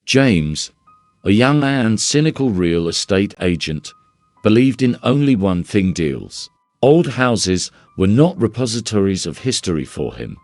James, a young and cynical real estate agent, believed in only one thing: deals. Old houses were not repositories of history for him,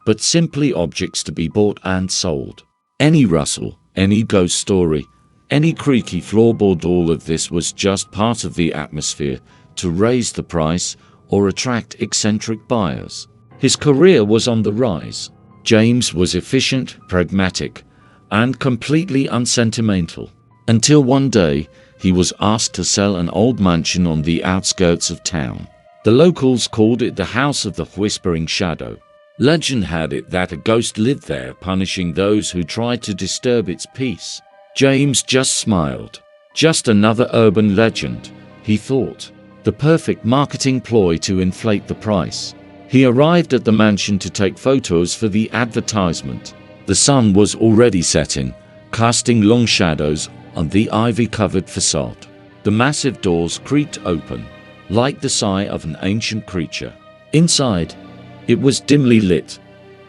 but simply objects to be bought and sold. Any rustle, any ghost story, any creaky floorboard, all of this was just part of the atmosphere to raise the price or attract eccentric buyers. His career was on the rise. James was efficient, pragmatic, and completely unsentimental. Until one day, he was asked to sell an old mansion on the outskirts of town. The locals called it the House of the Whispering Shadow. Legend had it that a ghost lived there, punishing those who tried to disturb its peace. James just smiled. Just another urban legend, he thought. The perfect marketing ploy to inflate the price. He arrived at the mansion to take photos for the advertisement. The sun was already setting, casting long shadows on the ivy-covered facade. The massive doors creaked open, like the sigh of an ancient creature. Inside, it was dimly lit,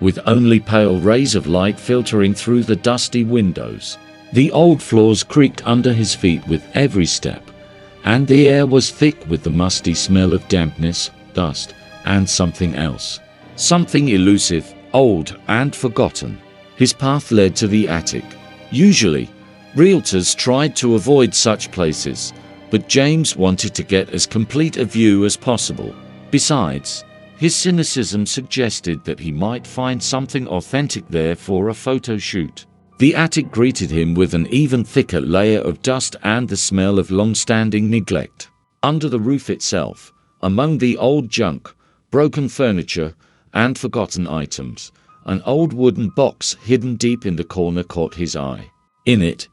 with only pale rays of light filtering through the dusty windows. The old floors creaked under his feet with every step, and the air was thick with the musty smell of dampness, dust, and something else. Something elusive, old, and forgotten. His path led to the attic. Usually, realtors tried to avoid such places, but James wanted to get as complete a view as possible. Besides, his cynicism suggested that he might find something authentic there for a photo shoot. The attic greeted him with an even thicker layer of dust and the smell of long-standing neglect. Under the roof itself, among the old junk, broken furniture, and forgotten items, an old wooden box hidden deep in the corner caught his eye. In it,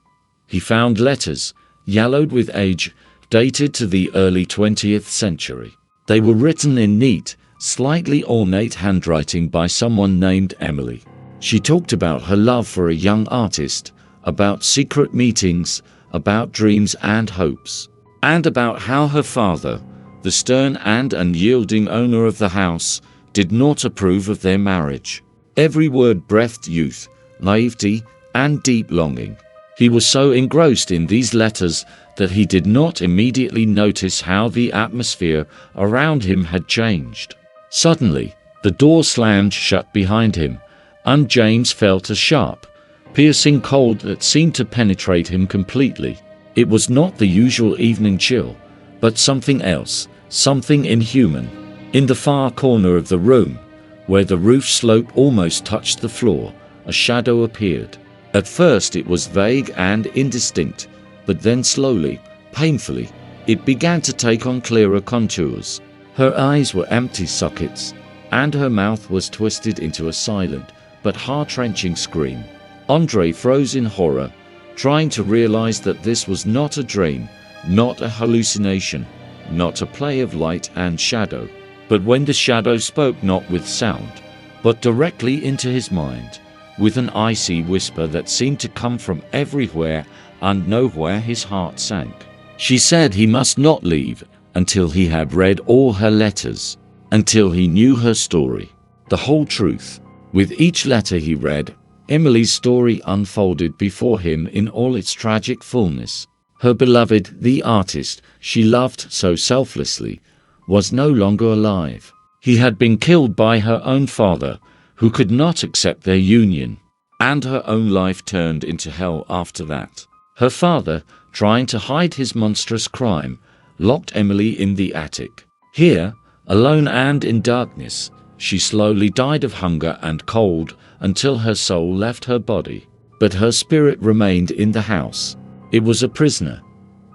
he found letters, yellowed with age, dated to the early 20th century. They were written in neat, slightly ornate handwriting by someone named Emily. She talked about her love for a young artist, about secret meetings, about dreams and hopes, and about how her father, the stern and unyielding owner of the house, did not approve of their marriage. Every word breathed youth, naivety, and deep longing. He was so engrossed in these letters that he did not immediately notice how the atmosphere around him had changed. Suddenly, the door slammed shut behind him, and James felt a sharp, piercing cold that seemed to penetrate him completely. It was not the usual evening chill, but something else, something inhuman. In the far corner of the room, where the roof slope almost touched the floor, a shadow appeared. At first it was vague and indistinct, but then slowly, painfully, it began to take on clearer contours. Her eyes were empty sockets, and her mouth was twisted into a silent but heart-wrenching scream. Andre froze in horror, trying to realize that this was not a dream, not a hallucination, not a play of light and shadow. But when the shadow spoke not with sound, but directly into his mind, with an icy whisper that seemed to come from everywhere and nowhere, his heart sank. She said he must not leave until he had read all her letters, until he knew her story, the whole truth. With each letter he read, Emily's story unfolded before him in all its tragic fullness. Her beloved, the artist she loved so selflessly, was no longer alive. He had been killed by her own father, who could not accept their union, and her own life turned into hell after that. Her father, trying to hide his monstrous crime, locked Emily in the attic. Here, alone and in darkness, she slowly died of hunger and cold until her soul left her body. But her spirit remained in the house. It was a prisoner,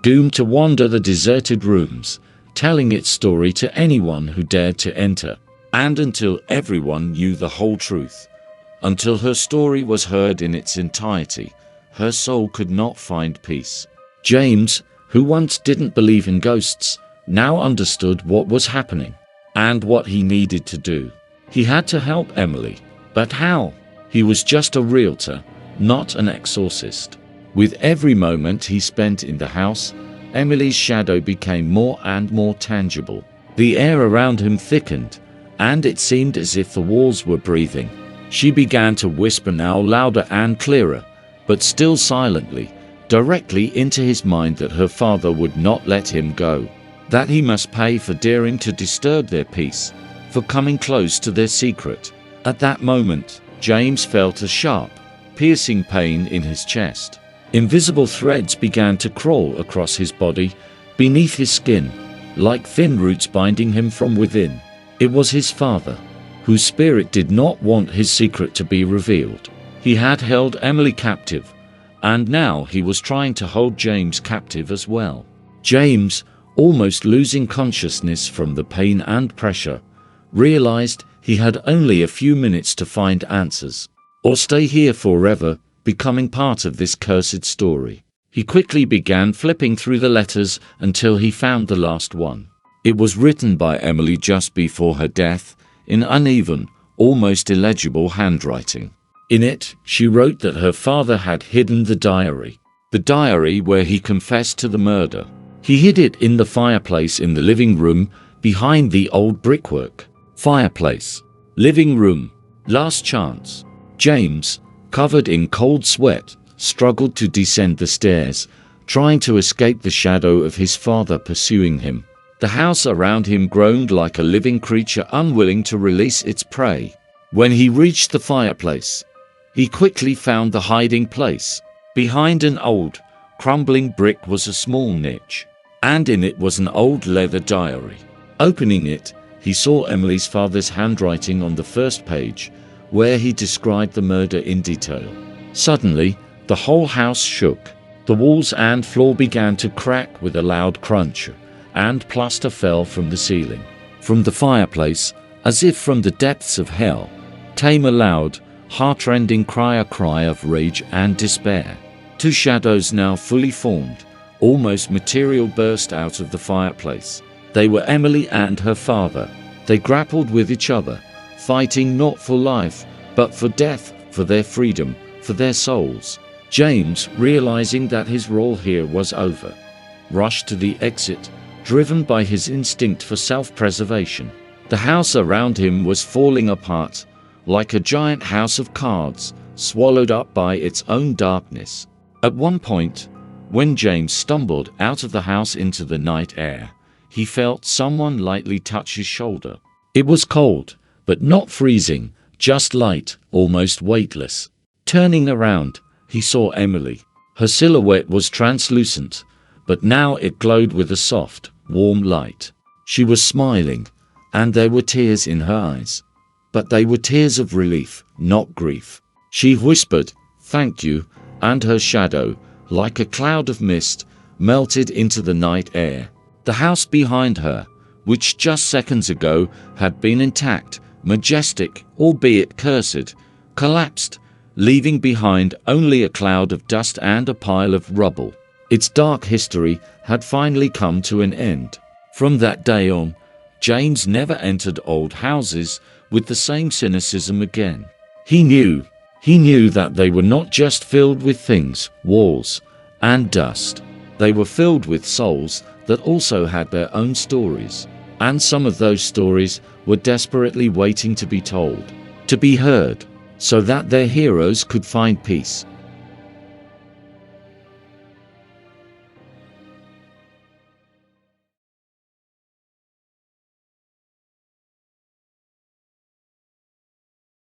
doomed to wander the deserted rooms, telling its story to anyone who dared to enter, and until everyone knew the whole truth. Until her story was heard in its entirety, her soul could not find peace. James, who once didn't believe in ghosts, now understood what was happening, and what he needed to do. He had to help Emily, but how? He was just a realtor, not an exorcist. With every moment he spent in the house, Emily's shadow became more and more tangible. The air around him thickened, and it seemed as if the walls were breathing. She began to whisper now louder and clearer, but still silently, directly into his mind that her father would not let him go, that he must pay for daring to disturb their peace, for coming close to their secret. At that moment, James felt a sharp, piercing pain in his chest. Invisible threads began to crawl across his body, beneath his skin, like thin roots binding him from within. It was his father, whose spirit did not want his secret to be revealed. He had held Emily captive, and now he was trying to hold James captive as well. James, almost losing consciousness from the pain and pressure, realized he had only a few minutes to find answers, or stay here forever, becoming part of this cursed story. He quickly began flipping through the letters until he found the last one. It was written by Emily just before her death, in uneven, almost illegible handwriting. In it, she wrote that her father had hidden the diary where he confessed to the murder. He hid it in the fireplace in the living room, behind the old brickwork. Fireplace. Living room. Last chance. James, covered in cold sweat, struggled to descend the stairs, trying to escape the shadow of his father pursuing him. The house around him groaned like a living creature unwilling to release its prey. When he reached the fireplace, he quickly found the hiding place. Behind an old, crumbling brick was a small niche, and in it was an old leather diary. Opening it, he saw Emily's father's handwriting on the first page, where he described the murder in detail. Suddenly, the whole house shook. The walls and floor began to crack with a loud crunch, and plaster fell from the ceiling. From the fireplace, as if from the depths of hell, came a loud, heart-rending cry, a cry of rage and despair. Two shadows now fully formed, almost material, burst out of the fireplace. They were Emily and her father. They grappled with each other, fighting not for life, but for death, for their freedom, for their souls. James, realizing that his role here was over, rushed to the exit, driven by his instinct for self-preservation. The house around him was falling apart, like a giant house of cards, swallowed up by its own darkness. At one point, when James stumbled out of the house into the night air, he felt someone lightly touch his shoulder. It was cold, but not freezing, just light, almost weightless. Turning around, he saw Emily. Her silhouette was translucent, but now it glowed with a soft, warm light. She was smiling, and there were tears in her eyes. But they were tears of relief, not grief. She whispered, "Thank you," and her shadow, like a cloud of mist, melted into the night air. The house behind her, which just seconds ago had been intact, majestic, albeit cursed, collapsed, leaving behind only a cloud of dust and a pile of rubble. Its dark history had finally come to an end. From that day on, James never entered old houses with the same cynicism again. He knew that they were not just filled with things, walls, and dust. They were filled with souls that also had their own stories. And some of those stories were desperately waiting to be told, to be heard, so that their heroes could find peace.